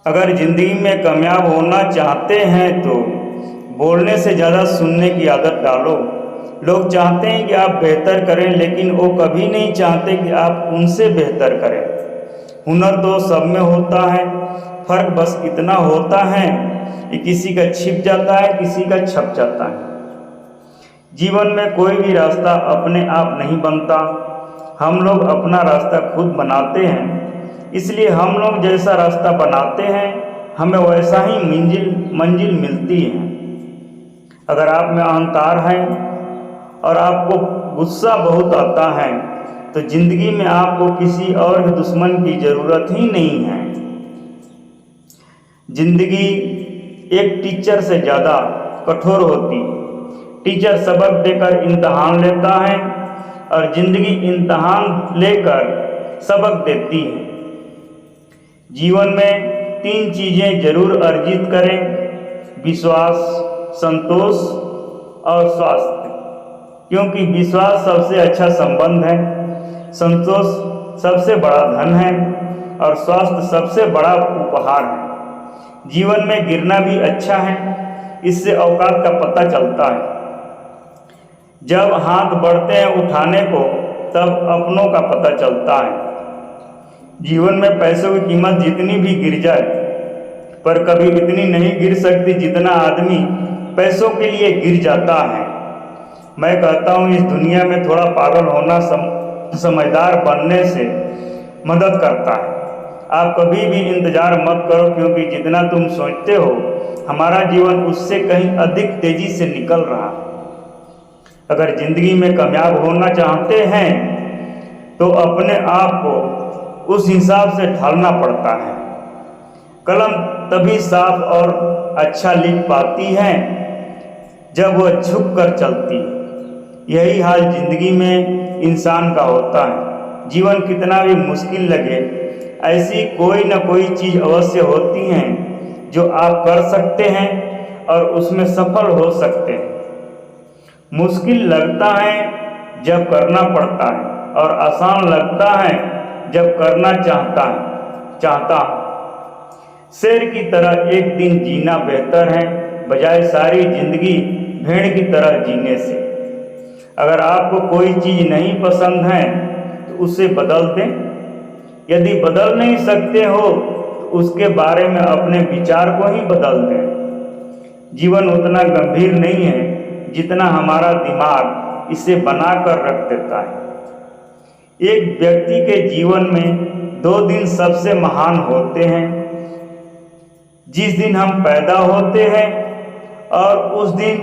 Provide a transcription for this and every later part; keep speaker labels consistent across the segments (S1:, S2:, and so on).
S1: अगर ज़िंदगी में कामयाब होना चाहते हैं तो बोलने से ज़्यादा सुनने की आदत डालो। लोग चाहते हैं कि आप बेहतर करें, लेकिन वो कभी नहीं चाहते कि आप उनसे बेहतर करें। हुनर तो सब में होता है, फ़र्क बस इतना होता है कि किसी का छिप जाता है, किसी का छप जाता है। जीवन में कोई भी रास्ता अपने आप नहीं बनता, हम लोग अपना रास्ता खुद बनाते हैं। इसलिए हम लोग जैसा रास्ता बनाते हैं, हमें वैसा ही मंजिल मिलती है। अगर आप में अहंकार है और आपको गुस्सा बहुत आता है, तो ज़िंदगी में आपको किसी और दुश्मन की ज़रूरत ही नहीं है। ज़िंदगी एक टीचर से ज़्यादा कठोर होती है। टीचर सबक देकर इम्तहान लेता है और ज़िंदगी इम्तहान लेकर सबक देती है। जीवन में 3 चीज़ें जरूर अर्जित करें: विश्वास, संतोष और स्वास्थ्य। क्योंकि विश्वास सबसे अच्छा संबंध है, संतोष सबसे बड़ा धन है और स्वास्थ्य सबसे बड़ा उपहार है। जीवन में गिरना भी अच्छा है, इससे औकात का पता चलता है। जब हाथ बढ़ते हैं उठाने को, तब अपनों का पता चलता है। जीवन में पैसों की कीमत जितनी भी गिर जाए, पर कभी इतनी नहीं गिर सकती जितना आदमी पैसों के लिए गिर जाता है। मैं कहता हूँ, इस दुनिया में थोड़ा पागल होना समझदार बनने से मदद करता है। आप कभी भी इंतज़ार मत करो, क्योंकि जितना तुम सोचते हो, हमारा जीवन उससे कहीं अधिक तेज़ी से निकल रहा है। अगर ज़िंदगी में कामयाब होना चाहते हैं, तो अपने आप को उस हिसाब से ढालना पड़ता है। कलम तभी साफ और अच्छा लिख पाती है जब वह झुक कर चलती है। यही हाल जिंदगी में इंसान का होता है। जीवन कितना भी मुश्किल लगे, ऐसी कोई न कोई चीज़ अवश्य होती है जो आप कर सकते हैं और उसमें सफल हो सकते हैं। मुश्किल लगता है जब करना पड़ता है, और आसान लगता है जब करना चाहता हूँ। शेर की तरह एक दिन जीना बेहतर है, बजाय सारी जिंदगी भेड़ की तरह जीने से। अगर आपको कोई चीज़ नहीं पसंद है तो उसे बदल दें। यदि बदल नहीं सकते हो तो उसके बारे में अपने विचार को ही बदल दें। जीवन उतना गंभीर नहीं है जितना हमारा दिमाग इसे बना कर रख देता है। एक व्यक्ति के जीवन में 2 दिन सबसे महान होते हैं: जिस दिन हम पैदा होते हैं और उस दिन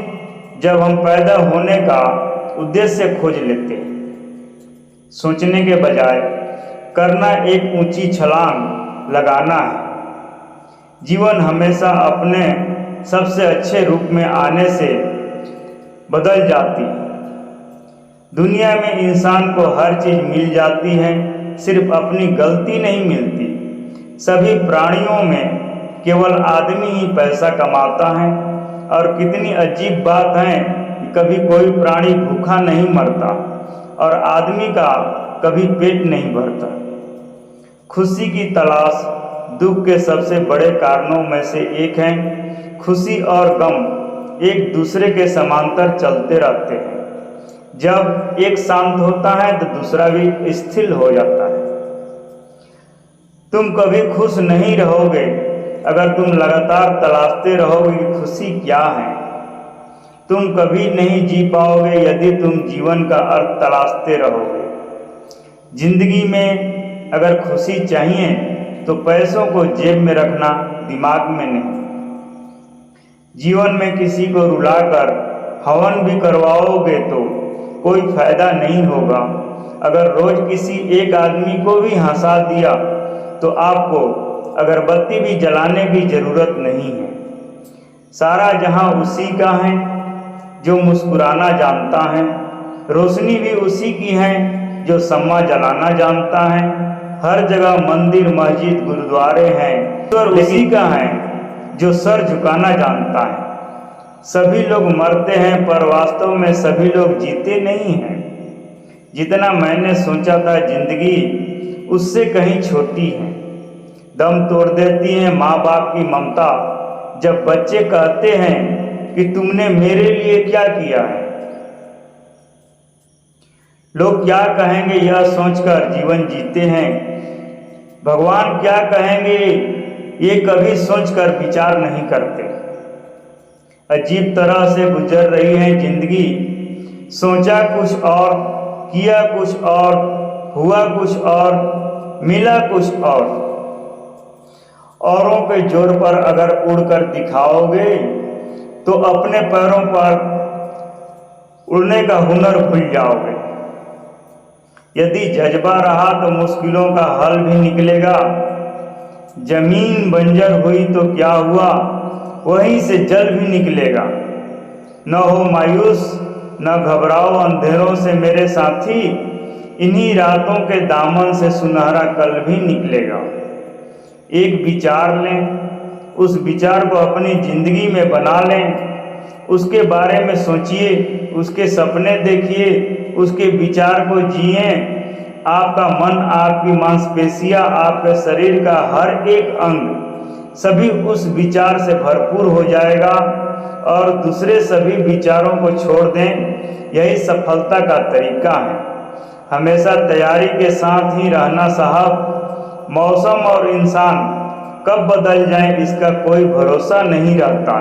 S1: जब हम पैदा होने का उद्देश्य खोज लेते हैं। सोचने के बजाय करना एक ऊंची छलांग लगाना है। जीवन हमेशा अपने सबसे अच्छे रूप में आने से बदल जाती है। दुनिया में इंसान को हर चीज़ मिल जाती है, सिर्फ अपनी गलती नहीं मिलती। सभी प्राणियों में केवल आदमी ही पैसा कमाता है, और कितनी अजीब बात है कि कभी कोई प्राणी भूखा नहीं मरता और आदमी का कभी पेट नहीं भरता। खुशी की तलाश दुख के सबसे बड़े कारणों में से एक है। खुशी और गम एक दूसरे के समांतर चलते रहते हैं। जब एक शांत होता है तो दूसरा भी स्थिर हो जाता है। तुम कभी खुश नहीं रहोगे अगर तुम लगातार तलाशते रहोगे कि खुशी क्या है। तुम कभी नहीं जी पाओगे यदि तुम जीवन का अर्थ तलाशते रहोगे। जिंदगी में अगर खुशी चाहिए तो पैसों को जेब में रखना, दिमाग में नहीं। जीवन में किसी को रुलाकर हवन भी करवाओगे तो कोई फायदा नहीं होगा। अगर रोज किसी एक आदमी को भी हंसा दिया तो आपको अगरबत्ती भी जलाने की जरूरत नहीं है। सारा जहां उसी का है जो मुस्कुराना जानता है। रोशनी भी उसी की है जो शम्मा जलाना जानता है। हर जगह मंदिर, मस्जिद, गुरुद्वारे हैं। ईश्वर उसी का है जो सर झुकाना जानता है। सभी लोग मरते हैं, पर वास्तव में सभी लोग जीते नहीं हैं। जितना मैंने सोचा था जिंदगी उससे कहीं छोटी है। दम तोड़ देती है माँ बाप की ममता जब बच्चे कहते हैं कि तुमने मेरे लिए क्या किया है। लोग क्या कहेंगे यह सोचकर जीवन जीते हैं, भगवान क्या कहेंगे ये कभी सोचकर विचार नहीं करते। अजीब तरह से गुजर रही है जिंदगी, सोचा कुछ और, किया कुछ और, हुआ कुछ और, मिला कुछ और। औरों के जोर पर अगर उड़कर दिखाओगे तो अपने पैरों पर उड़ने का हुनर भूल जाओगे। यदि जज्बा रहा तो मुश्किलों का हल भी निकलेगा। जमीन बंजर हुई तो क्या हुआ, वहीं से जल भी निकलेगा। न हो मायूस, न घबराओ अंधेरों से मेरे साथी, इन्हीं रातों के दामन से सुनहरा कल भी निकलेगा। एक विचार लें, उस विचार को अपनी जिंदगी में बना लें, उसके बारे में सोचिए, उसके सपने देखिए, उसके विचार को जिए। आपका मन, आपकी मांसपेशियां, आपके शरीर का हर एक अंग सभी उस विचार से भरपूर हो जाएगा और दूसरे सभी विचारों को छोड़ दें। यही सफलता का तरीका है। हमेशा तैयारी के साथ ही रहना साहब। मौसम और इंसान कब बदल जाएं इसका कोई भरोसा नहीं रहता।